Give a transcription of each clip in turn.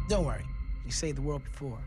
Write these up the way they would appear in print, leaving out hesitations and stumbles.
Don't worry, you saved the world before.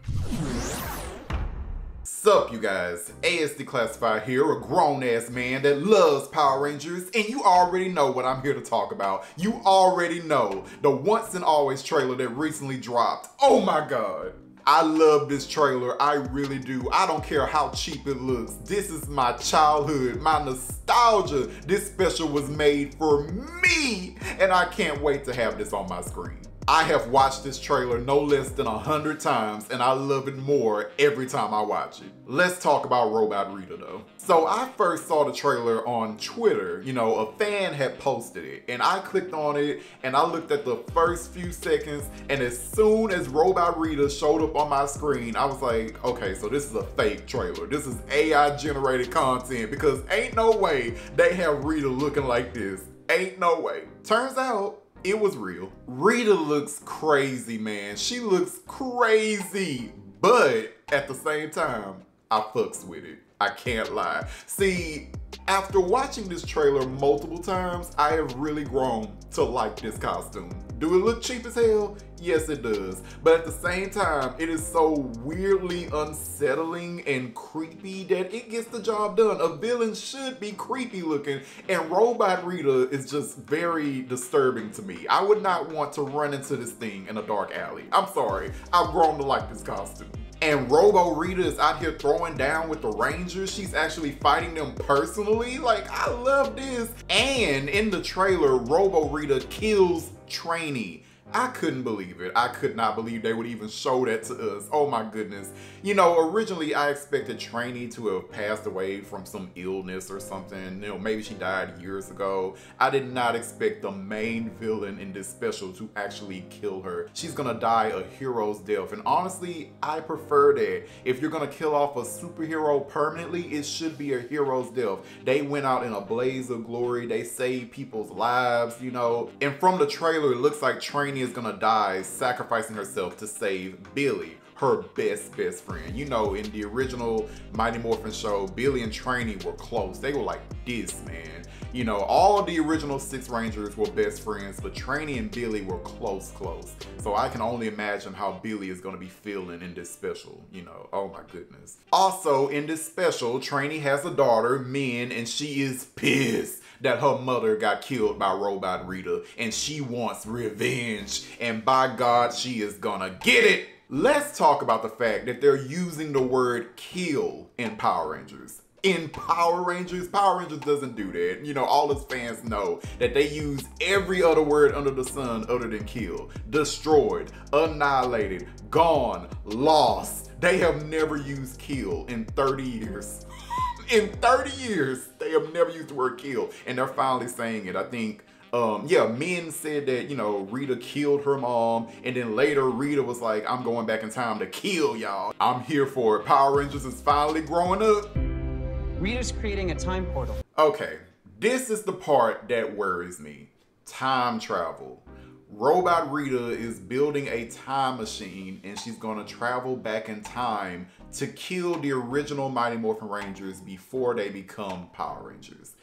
Sup, you guys? ASD Classified here, a grown-ass man that loves Power Rangers, and you already know what I'm here to talk about. You already know the Once and Always trailer that recently dropped. Oh my god. I love this trailer, I really do. I don't care how cheap it looks. This is my childhood, my nostalgia. This special was made for me, and I can't wait to have this on my screen. I have watched this trailer no less than 100 times, and I love it more every time I watch it. Let's talk about Robot Rita though. So I first saw the trailer on Twitter. You know, a fan had posted it, and I clicked on it, and I looked at the first few seconds, and as soon as Robot Rita showed up on my screen, I was like, okay, so this is a fake trailer. This is AI generated content, because ain't no way they have Rita looking like this. Ain't no way. Turns out, it was real. Rita looks crazy, man. She looks crazy. But at the same time, I fucks with it. I can't lie. See, after watching this trailer multiple times, I have really grown to like this costume. Do it look cheap as hell? Yes, it does. But at the same time, it is so weirdly unsettling and creepy that it gets the job done. A villain should be creepy looking, and Robot Rita is just very disturbing to me. I would not want to run into this thing in a dark alley. I'm sorry. I've grown to like this costume. And Robo Rita is out here throwing down with the Rangers. She's actually fighting them personally. Like, I love this. And in the trailer, Robo Rita kills Trini. I couldn't believe it. I could not believe they would even show that to us. Oh my goodness. You know, originally I expected Trini to have passed away from some illness or something. You know, maybe she died years ago. I did not expect the main villain in this special to actually kill her. She's gonna die a hero's death. And honestly, I prefer that. If you're gonna kill off a superhero permanently, it should be a hero's death. They went out in a blaze of glory. They saved people's lives, you know. And from the trailer, it looks like Trini is gonna die sacrificing herself to save Billy, her best friend. You know, in the original Mighty Morphin show, Billy and Trini were close. They were like this, man. You know, all of the original 6 Rangers were best friends, but Trini and Billy were close. So I can only imagine how Billy is gonna be feeling in this special, you know, oh my goodness. Also, in this special, Trini has a daughter, Minh, and she is pissed that her mother got killed by Robot Rita, and she wants revenge, and by God, she is gonna get it. Let's talk about the fact that they're using the word kill in Power Rangers. In Power Rangers doesn't do that. You know, all us fans know that they use every other word under the sun other than kill. Destroyed, annihilated, gone, lost. They have never used kill in 30 years. In 30 years, they have never used the word kill, and they're finally saying it. I think, yeah, Minh said that, you know, Rita killed her mom, and then later Rita was like, I'm going back in time to kill y'all. I'm here for it. Power Rangers is finally growing up. Rita's creating a time portal. Okay, this is the part that worries me. Time travel. Robot Rita is building a time machine, and she's gonna travel back in time to kill the original Mighty Morphin Rangers before they become Power Rangers.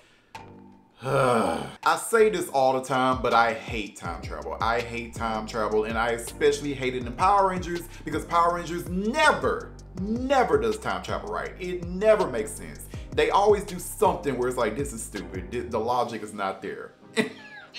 I say this all the time, but I hate time travel. I hate time travel, and I especially hate it in Power Rangers because Power Rangers never does time travel right. It never makes sense. They always do something where it's like, this is stupid. The logic is not there.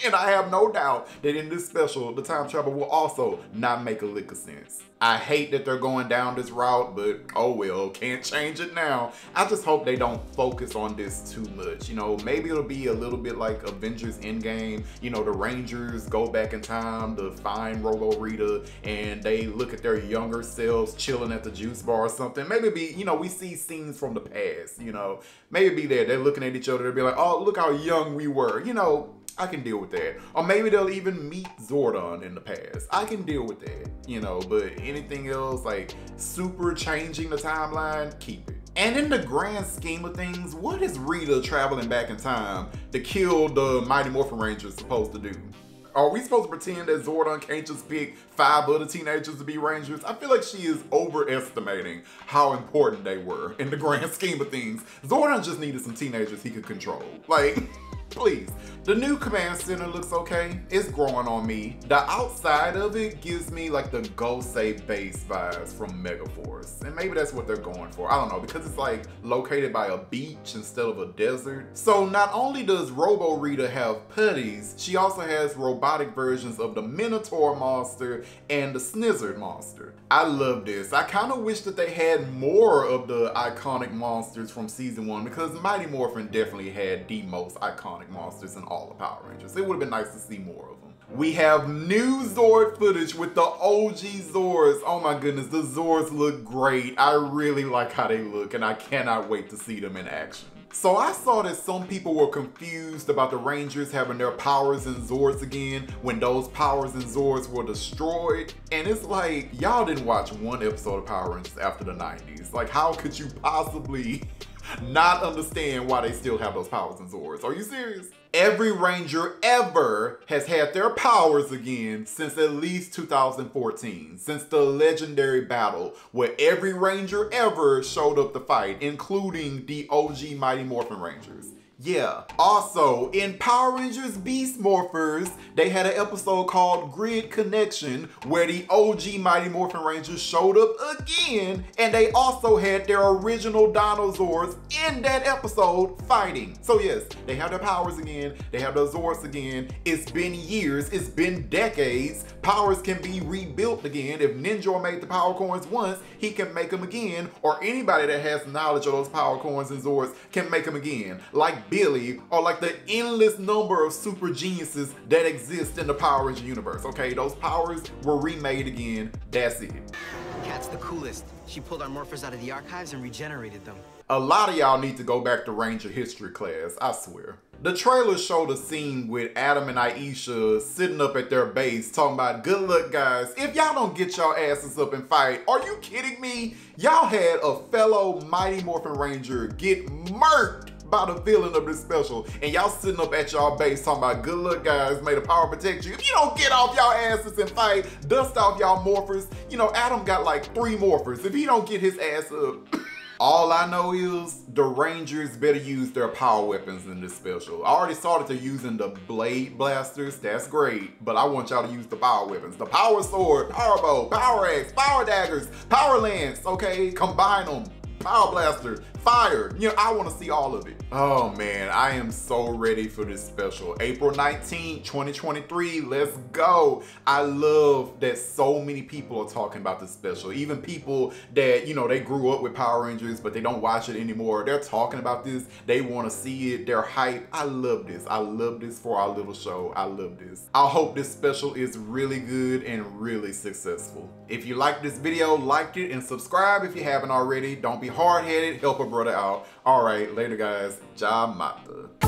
And I have no doubt that in this special, the time travel will also not make a lick of sense. I hate that they're going down this route, but oh well, can't change it now. I just hope they don't focus on this too much. You know, maybe it'll be a little bit like Avengers Endgame. You know, the Rangers go back in time to find Robo Rita, and they look at their younger selves chilling at the juice bar or something. Maybe be, you know, we see scenes from the past, you know. Maybe be there, they're looking at each other, they'll be like, oh, look how young we were, you know. I can deal with that. Or maybe they'll even meet Zordon in the past. I can deal with that, you know, but anything else like super changing the timeline, keep it. And in the grand scheme of things, what is Rita traveling back in time to kill the Mighty Morphin Rangers supposed to do? Are we supposed to pretend that Zordon can't just pick 5 other teenagers to be Rangers? I feel like she is overestimating how important they were in the grand scheme of things. Zordon just needed some teenagers he could control. Like, Please. The new command center looks okay. It's growing on me. The outside of it gives me like the Go Save Base vibes from Megaforce. And maybe that's what they're going for. I don't know, because it's like located by a beach instead of a desert. So not only does Robo Rita have putties, she also has robotic versions of the Minotaur monster and the Snizzard monster. I love this. I kind of wish that they had more of the iconic monsters from season 1, because Mighty Morphin definitely had the most iconic monsters in all the Power Rangers. It would have been nice to see more of them. We have new Zord footage with the OG Zords. Oh my goodness, the Zords look great. I really like how they look, and I cannot wait to see them in action. So I saw that some people were confused about the Rangers having their powers and Zords again when those powers and Zords were destroyed. And it's like, y'all didn't watch one episode of Power Rangers after the 90s. Like, how could you possibly not understand why they still have those powers and Zords? Are you serious? Every Ranger ever has had their powers again since at least 2014, since the legendary battle where every Ranger ever showed up to fight, including the OG Mighty Morphin Rangers. Yeah. Also, in Power Rangers Beast Morphers, they had an episode called Grid Connection where the OG Mighty Morphin Rangers showed up again, and they also had their original dinosaurs in that episode fighting. So yes, they have their powers again, they have their Zords again. It's been years, it's been decades. Powers can be rebuilt again. If Ninja made the power coins once, he can make them again, or anybody that has knowledge of those power coins and Zords can make them again. Like Billy, or like the endless number of super geniuses that exist in the Power Ranger universe, okay? Those powers were remade again, that's it. Kat's the coolest. She pulled our morphers out of the archives and regenerated them. A lot of y'all need to go back to Ranger history class, I swear. The trailer showed a scene with Adam and Aisha sitting up at their base talking about, good luck guys, if y'all don't get y'all asses up and fight, are you kidding me? Y'all had a fellow Mighty Morphin Ranger get murked by the villain of this special, and y'all sitting up at y'all base talking about, good luck guys, may the power protect you. If you don't get off y'all asses and fight, dust off y'all morphers. You know, Adam got like 3 morphers. If he don't get his ass up, all I know is the Rangers better use their power weapons in this special. I already saw that they're using the blade blasters, that's great, but I want y'all to use the power weapons. The power sword, power bow, power axe, power daggers, power lance, okay? Combine them. Power blaster, fire, you know, I want to see all of it. Oh man, I am so ready for this special. April 19th, 2023, let's go. I love that so many people are talking about this special. Even people that, you know, they grew up with Power Rangers, but they don't watch it anymore. They're talking about this, they want to see it, they're hyped. I love this. I love this for our little show. I love this. I hope this special is really good and really successful. If you liked this video, like it and subscribe if you haven't already. Don't be hard-headed, help a brother out. All right, later guys, Ja Mata.